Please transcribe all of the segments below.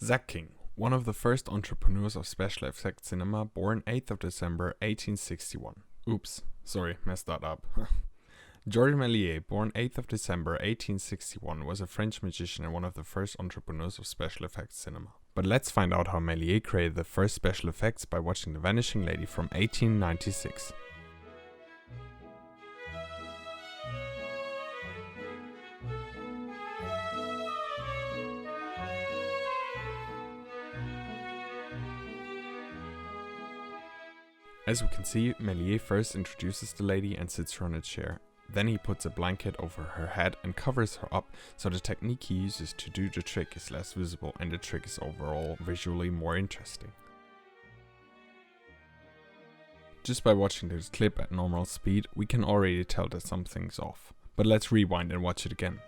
Zachking, one of the first entrepreneurs of special effects cinema, born 8th of December 1861. Oops, sorry, messed that up. Georges Melies, born 8th of December 1861, was a French magician and one of the first entrepreneurs of special effects cinema. But let's find out how Melies created the first special effects by watching The Vanishing Lady from 1896. As we can see, Melies first introduces the lady and sits her on a chair. Then he puts a blanket over her head and covers her up, so the technique he uses to do the trick is less visible and the trick is overall visually more interesting. Just by watching this clip at normal speed, we can already tell that something's off. But let's rewind and watch it again.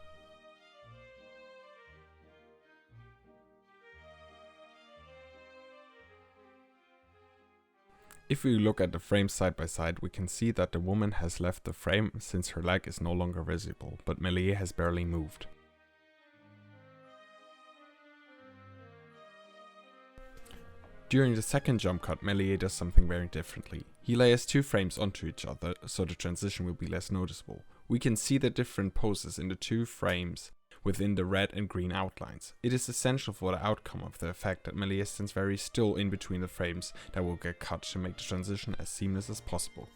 If we look at the frames side by side, we can see that the woman has left the frame since her leg is no longer visible, but Melies has barely moved. During the second jump cut, Melies does something very differently. He layers two frames onto each other, so the transition will be less noticeable. We can see the different poses in the two frames within the red and green outlines. It is essential for the outcome of the effect that Melies stands very still in between the frames that will get cut to make the transition as seamless as possible.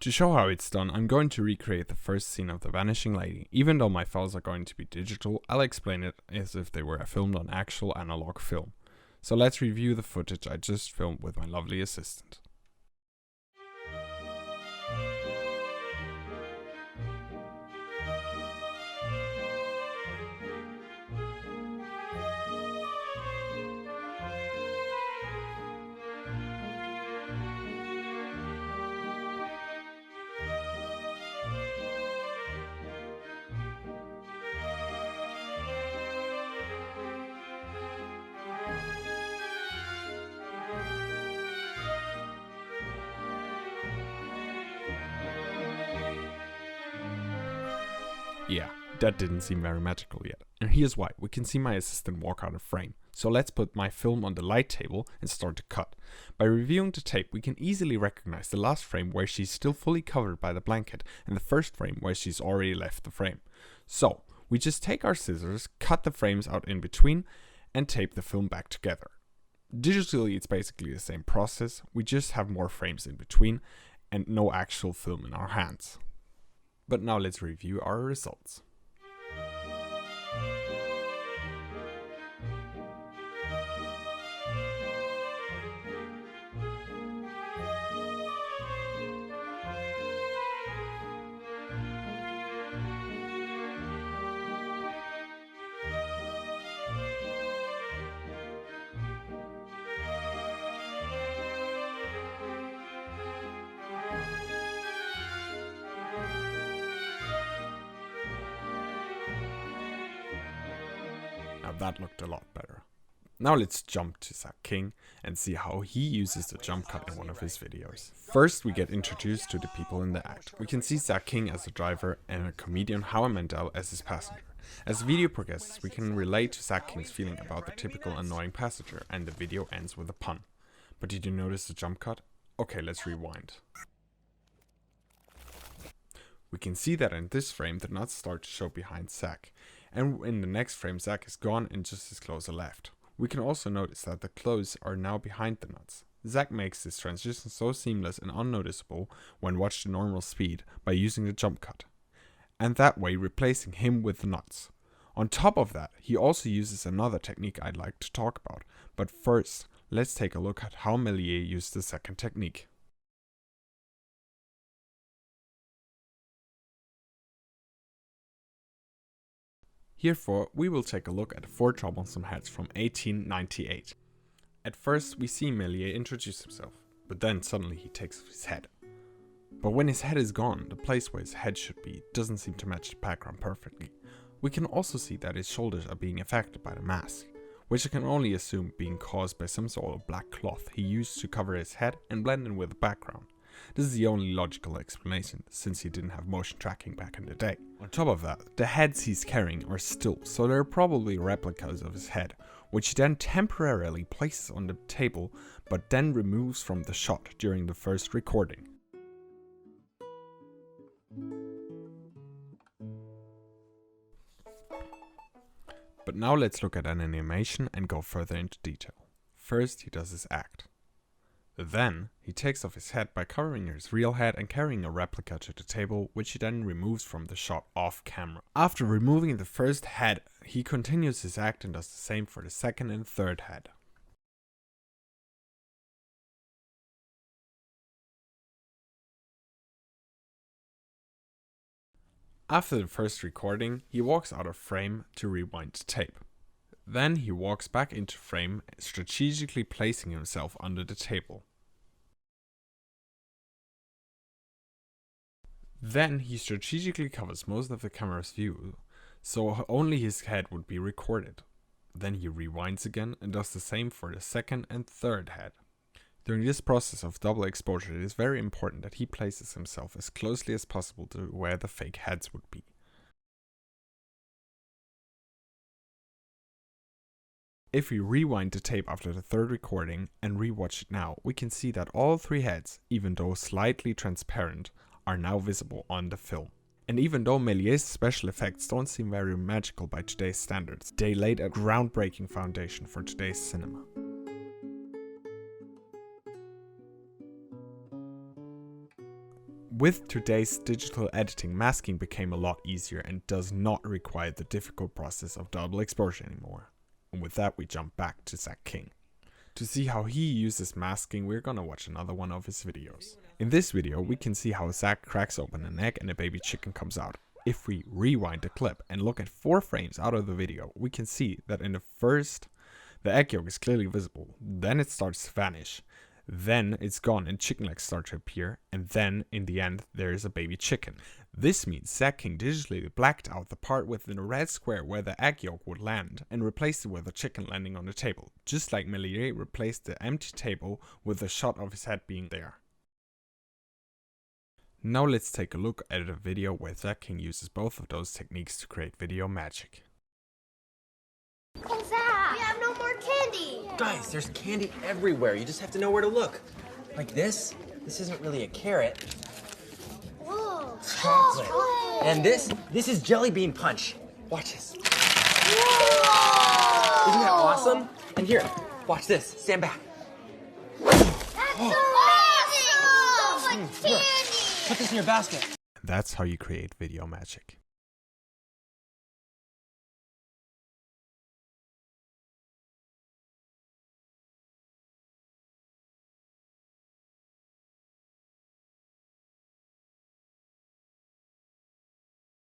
To show how it's done, I'm going to recreate the first scene of The Vanishing Lady. Even though my files are going to be digital, I'll explain it as if they were filmed on actual analog film. So let's review the footage I just filmed with my lovely assistant. Yeah, that didn't seem very magical yet. And here's why. We can see my assistant walk out of frame. So let's put my film on the light table and start to cut. By reviewing the tape, we can easily recognize the last frame where she's still fully covered by the blanket and the first frame where she's already left the frame. So we just take our scissors, cut the frames out in between and tape the film back together. Digitally, it's basically the same process. We just have more frames in between and no actual film in our hands. But now let's review our results. That looked a lot better. Now let's jump to Zachking and see how he uses the jump cut in one of his videos. First we get introduced to the people in the act. We can see Zachking as the driver and a comedian Howie Mandel as his passenger. As the video progresses, we can relate to Zachking's feeling about the typical annoying passenger, and the video ends with a pun. But did you notice the jump cut? Okay, let's rewind. We can see that in this frame the nuts start to show behind Zach, and in the next frame Zach is gone and just his clothes are left. We can also notice that the clothes are now behind the nuts. Zach makes this transition so seamless and unnoticeable when watched at normal speed by using the jump cut, and that way replacing him with the nuts. On top of that, he also uses another technique I'd like to talk about, but first let's take a look at how Melies used the second technique. Herefore, we will take a look at 4 troublesome heads from 1898. At first, we see Melies introduce himself, but then suddenly he takes off his head. But when his head is gone, the place where his head should be doesn't seem to match the background perfectly. We can also see that his shoulders are being affected by the mask, which I can only assume being caused by some sort of black cloth he used to cover his head and blend in with the background. This is the only logical explanation, since he didn't have motion tracking back in the day. On top of that, the heads he's carrying are still, so they're probably replicas of his head, which he then temporarily places on the table, but then removes from the shot during the first recording. But now let's look at an animation and go further into detail. First, he does his act. Then, he takes off his head by covering his real head and carrying a replica to the table, which he then removes from the shot off camera. After removing the first head, he continues his act and does the same for the second and third head. After the first recording, he walks out of frame to rewind the tape. Then he walks back into frame, strategically placing himself under the table. Then he strategically covers most of the camera's view, so only his head would be recorded. Then he rewinds again and does the same for the second and third head. During this process of double exposure, it is very important that he places himself as closely as possible to where the fake heads would be. If we rewind the tape after the third recording and rewatch it now, we can see that all three heads, even though slightly transparent, are now visible on the film. And even though Melies' special effects don't seem very magical by today's standards, they laid a groundbreaking foundation for today's cinema. With today's digital editing, masking became a lot easier and does not require the difficult process of double exposure anymore. And with that, we jump back to Zachking. To see how he uses masking, we're gonna watch another one of his videos. In this video, we can see how Zach cracks open an egg and a baby chicken comes out. If we rewind the clip and look at 4 frames out of the video, we can see that in the first, the egg yolk is clearly visible, then it starts to vanish. Then it's gone and chicken legs start to appear, and then in the end there is a baby chicken. This means Zachking digitally blacked out the part within a red square where the egg yolk would land and replaced it with a chicken landing on the table, just like Melies replaced the empty table with a shot of his head being there. Now let's take a look at a video where Zachking uses both of those techniques to create video magic. Hey Zach, we have no more candy! Guys, there's candy everywhere. You just have to know where to look. Like this. This isn't really a carrot. Whoa! Chocolate. And this is jelly bean punch. Watch this. Whoa! Isn't that awesome? And here, watch this. Stand back. That's so amazing! So much Here, candy! put this in your basket. That's how you create video magic.